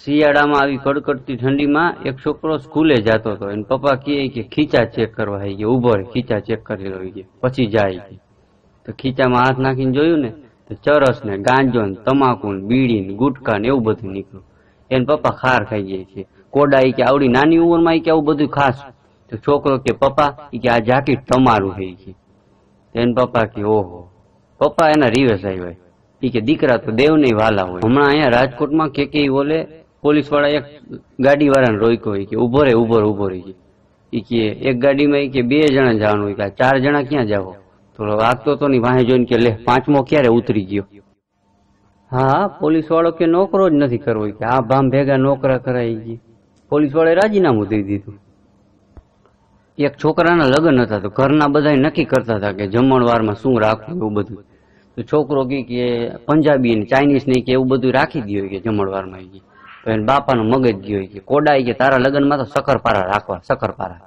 શિયાળામાં આવી કડકડતી ઠંડીમાં એક છોકરો સ્કૂલે જતો હતો. એને પપ્પા કહે કે ખીચા ચેક કરવા આવી ગયા, ઉભો રહે, ખીચા ચેક કરી લો પછી જાય. તો ખીચામાં હાથ નાખીને જોયું ને તો ચરસ ને ગાંજો ને તમાકુ ને બીડી ને ગુટકા ને એવું બધું નીકળ્યું. એને પપ્પા ખાર ખાઈ જાય છે. કોડા કે આવડી નાની ઉંમરમાં કે આવું બધું ખાસ. તો છોકરો કે પપ્પા કે આ જાકીટ તમારું થઈ છે. એને પપ્પા કે ઓહો. પપ્પા એના રિવેસ આવ્યા. એ કે દીકરા તો દેવ નહીં વાલા હોય. હમણાં અહીંયા રાજકોટમાં કે ઓલે પોલીસ વાળા એક ગાડી વાળાને રોક્યો હોય કે ઉભો રે રહી. એ કે એક ગાડીમાં કે 2 જણા જવાનું હોય કે 4 જણા ક્યાં જાવ? તો આગતો તો ની વાહે જોઈને કે લે 5મો ક્યારે ઉતરી ગયો? હા, પોલીસ વાળો કે નોકરો જ નથી કરવો કે આ ભામ ભેગા નોકરા કરાઈ ગઈ. પોલીસ વાળાએ રાજીનામું દઈ દીધું. એક છોકરાના લગ્ન હતા તો ઘરના બધા નક્કી કરતા હતા કે જમણવારમાં શું રાખવું એવું બધું. તો છોકરો કે પંજાબી ને ચાઇનીઝ ને કે એવું બધું રાખી દો કે જમણવારમાં. તો એને બાપાનો મગજ ગયો કે કોડાઈ કે તારા લગ્નમાં તો શક્કરપારા રાખવા, શક્કરપારા.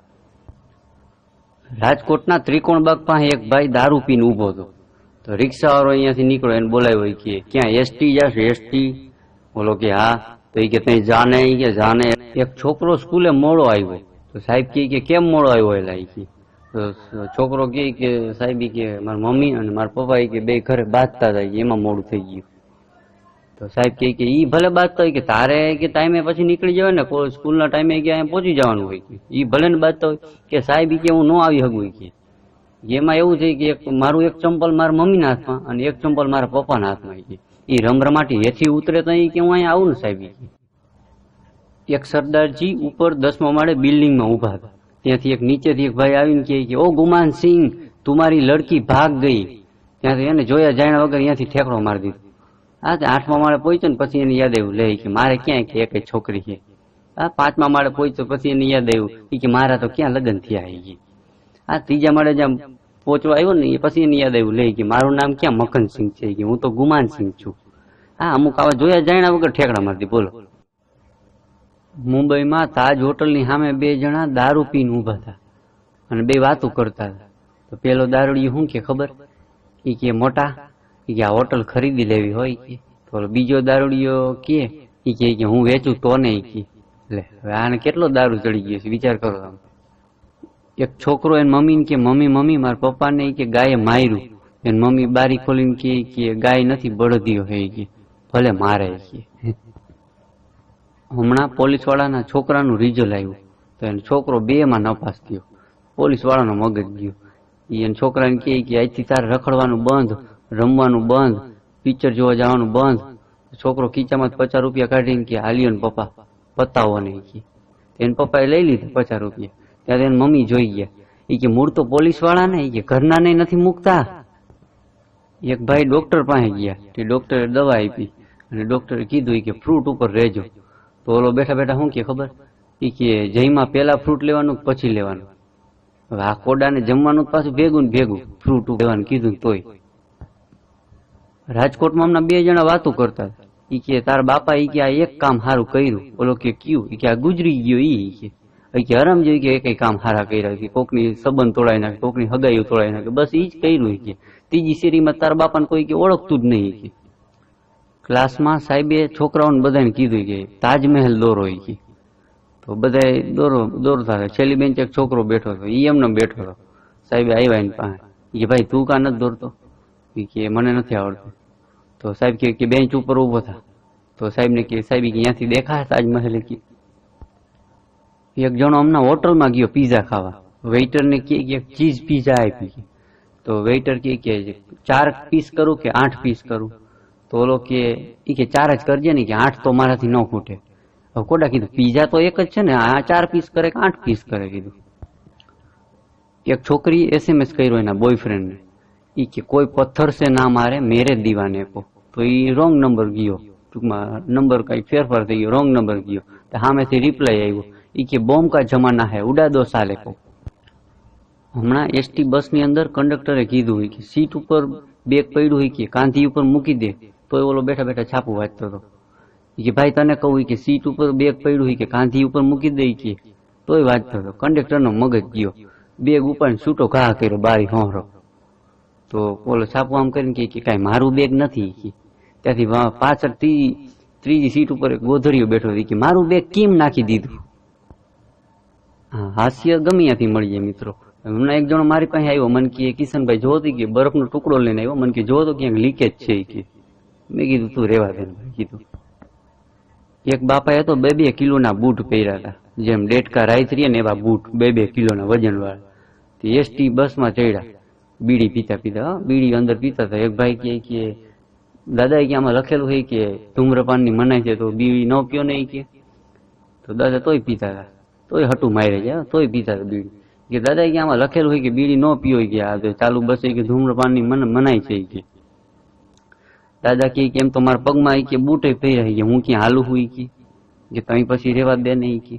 રાજકોટના ત્રિકોણબાગ પાસે એક ભાઈ દારૂ પીને ઉભો હતો. તો રિક્ષા વાળો અહીંયાથી નીકળ્યો, એને બોલાવ્યો કે ક્યાં એસટી જશે? એસટી? બોલો કે હા. તો કે તઈ જાને કે જાને. એક છોકરો સ્કૂલે મોડો આવ્યો. તો સાહેબ કે કેમ મોડો આવ્યો? એટલે તો છોકરો કે સાહેબ કે મારા મમ્મી અને મારા પપ્પા કે બે ઘરે બાંધતા હતા, એમાં મોડું થઈ ગયું. તો સાહેબ કે ઈ ભલે બાંધતા હોય કે તારે કે ટાઈમે પછી નીકળી જવાય ને, સ્કૂલના ટાઈમે કે અહીંયા પહોંચી જવાનું હોય કે ઈ ભલે ને બાંધતા હોય કે સાહેબ કે હું ન આવી શકું કે. એમાં એવું છે કે મારું એક ચંપલ મારા મમ્મીના હાથમાં અને એક ચંપલ મારા પપ્પાના હાથમાં. કે ઈ રમરમાટી હેઠી ઉતરે તો કે હું અહીંયા આવું ને સાહેબ. એક સરદારજી ઉપર 10મા માળે બિલ્ડિંગમાં ઉભા હતા. ત્યાંથી એક નીચેથી એક ભાઈ આવીને કે ઓ ગુમાન સિંહ, તુમારી લડકી ભાગ ગઈ. ત્યાંથી એને જોયા જાણ્યા વગર ત્યાંથી ઠેકડો મારી દીધો. હા, 8મા માળે પહોંચ્યો ને પછી એને યાદ આવ્યું લે કે મારે ક્યાં કે એક છોકરી છે. હા, 5મા માળે પહોંચ્યો પછી એને યાદ આવ્યું કે મારા તો ક્યાં લગ્ન થયા. હા, 3જા માળે જ્યાં પહોંચવા આવ્યો ને પછી એને યાદ આવ્યું લે કે મારું નામ ક્યાં મખનસિંહ છે કે હું તો ગુમાન સિંહ છું. હા, અમુક આવા જોયા જાણ્યા વગર ઠેકડા મારી દી. બોલો. મુંબઈમાં તાજ હોટલની સામે 2 જણા દારૂ પીને ઉભા હતા અને 2 વાતો કરતા હતા. તો પેલો દારૂડિયો શું કે ખબર? એ કે મોટા કે આ હોટલ ખરીદી લેવી હોય કે. તો બીજો દારૂડિયો કે હું વેચું તો નહીં કે. એટલે હવે આને કેટલો દારૂ ચડી ગયો છે વિચાર કરો. એક છોકરો એની મમ્મીને કે મમ્મી મારા પપ્પાને કે ગાયે માર્યું. એની મમ્મી બારી ખોલીને કે ગાય નથી બળદિયો હે કે ભલે મારે કે. હમણાં પોલીસ વાળાના છોકરાનું રિઝલ્ટ આવ્યું તો એનો છોકરો 2માં નપાસ થયો. પોલીસ વાળાનો મગજ ગયો. એને છોકરાને કે આજથી તારે રખડવાનું બંધ, રમવાનું બંધ, પિક્ચર જોવા જવાનું બંધ. છોકરો ખીચામાં 50 રૂપિયા કાઢીને કે હાલ્યો ને પપ્પા પતાવો નહીં કે. એને પપ્પાએ લઈ લીધા 50 રૂપિયા. ત્યારે એને મમ્મી જોઈ ગયા. એ કે મૂળ તો પોલીસ વાળા ને કે ઘરના ને નથી મૂકતા. એક ભાઈ ડોક્ટર પાસે ગયા. તે ડોક્ટરે દવા આપી અને ડોક્ટરે કીધું કે ફ્રૂટ ઉપર રહેજો. તો ઓલો બેઠા બેઠા શું કે ખબર? એ કે જઈમાં પેલા ફ્રૂટ લેવાનું પછી લેવાનું. હવે આ કોડાને જમવાનું પાછું ભેગું ને ભેગું ફ્રૂટ લેવાનું કીધું તોય. રાજકોટમાં હમણાં 2 જણા વાતો કરતા હતા. એ કે તારા બાપા કે આ એક કામ સારું કર્યું. ઓલો કે કયું? કે આ ગુજરી ગયો. ઈ કે હરામ જોઈ કે કઈ કામ સારા કર્યા કે કોકની સંબંધ તોડાઈ નાખે, કોકની હગાઈઓ તોડાઈ નાખે, બસ ઈ જ કર્યું. કે 3જી શેરીમાં તારા બાપાને કોઈ કે ઓળખતું જ નહીં. કે ક્લાસમાં સાહેબે છોકરાઓને બધાને કીધું કે તાજમહેલ દોરો. કે તો બધા દોરતા હતા. છેલ્લી બેન્ચ એક છોકરો બેઠો હતો. ઈ એમને બેઠો હતો. સાહેબે આવ્યા એની પાસે. કે ભાઈ તું કાં નથી દોરતો? કે મને નથી આવડતું. તો સાહેબ કે બેન્ચ ઉપર ઉભો થા. તો સાહેબને કે સાહેબ કે ત્યાંથી દેખાય તાજમહેલ? કે એક જણો હમણાં હોટલમાં ગયો પીઝા ખાવા. વેઇટરને કે ચીઝ પીઝા આપી. તો વેઇટર કે 4 પીસ કરું કે 8 પીસ કરું? તો ઓલો કે 4 જ કરજે ને કે 8 તો મારાથી ન ખૂટે. હવે કોડા કીધું પીઝા તો એક જ છે ને, આ 4 પીસ કરે કે 8 પીસ કરે કીધું. એક છોકરી SMS કર્યો એના બોયફ્રેન્ડને. એ કે કોઈ પથ્થર સે ના મારે મેરે દીવાને કો. તો એ રોંગ નંબર ગયો. ટૂંકમાં નંબર કઈ ફેરફાર થઈ ગયો, રોંગ નંબર ગયો. તો સામેથી રિપ્લાય આવ્યો. એ કે બોમ્બ કા જમાના હે ઉડા દો સાલે કો. હમણાં એસટી બસની અંદર કંડક્ટરે કીધું હોય કે સીટ ઉપર બેગ પડ્યું હોય કે કાંધી ઉપર મૂકી દે. તો ઓલો બેઠા બેઠા છાપું વાંચતો હતો. કે ભાઈ તને કહું કે સીટ ઉપર બેગ પડ્યું હોય કે કાંધી ઉપર મૂકી દે કે તોય વાંચતો હતો. કંડક્ટરનો મગજ ગયો. બેગ ઉપર છૂટો ઘા કર્યો બારી હોંરો. તો ઓલો છાપું આમ કરીને કે કાંઈ મારું બેગ નથી. ત્યાંથી પાછળથી ત્રીજી સીટ ઉપર એક ગોધડીયો બેઠો હતો કે મારું બેગ કેમ નાખી દીધું. હા, હાસ્ય ગમે ત્યાંથી મળી જાય મિત્રો. હમણાં એક જણો મારી પાસે આવ્યો, મને કે કિશનભાઈ જો કે બરફનો ટુકડો લઈને આવ્યો, મને કે જો તો ક્યાંક લીકેજ છે કે. મેં કીધું તું રેવા દે કીધું. એક બાપાએ તો 2-2 કિલોના બૂટ પહેર્યા હતા, જેમ ડેટકા રાયત્રી ને એવા બૂટ 2-2 કિલોના વજન વાળા. એસટી બસમાં ચડ્યા, બીડી પીતા પીતા, બીડી અંદર પીતા હતા. એક ભાઈ કે દાદા કે આમાં લખેલું હોય કે ધૂમ્રપાનની મનાઈ છે તો બીડી ન પીઓ નહીં કે. તો દાદા તોય પીતા હતા, તોય હટું મારે છે, તોય પીતા હતા બીડી. કે દાદા કે આમાં લખેલું હોય કે બીડી ન પીઓ કે આ તો ચાલુ બસ કે ધૂમ્રપાનની મનાઈ છે કે. દાદા કે એમ તો મારા પગમાં કે બૂટે પહેર્યા કે હું ક્યાં હાલું હોય કે તમે પછી રેવા દે નહીં કે.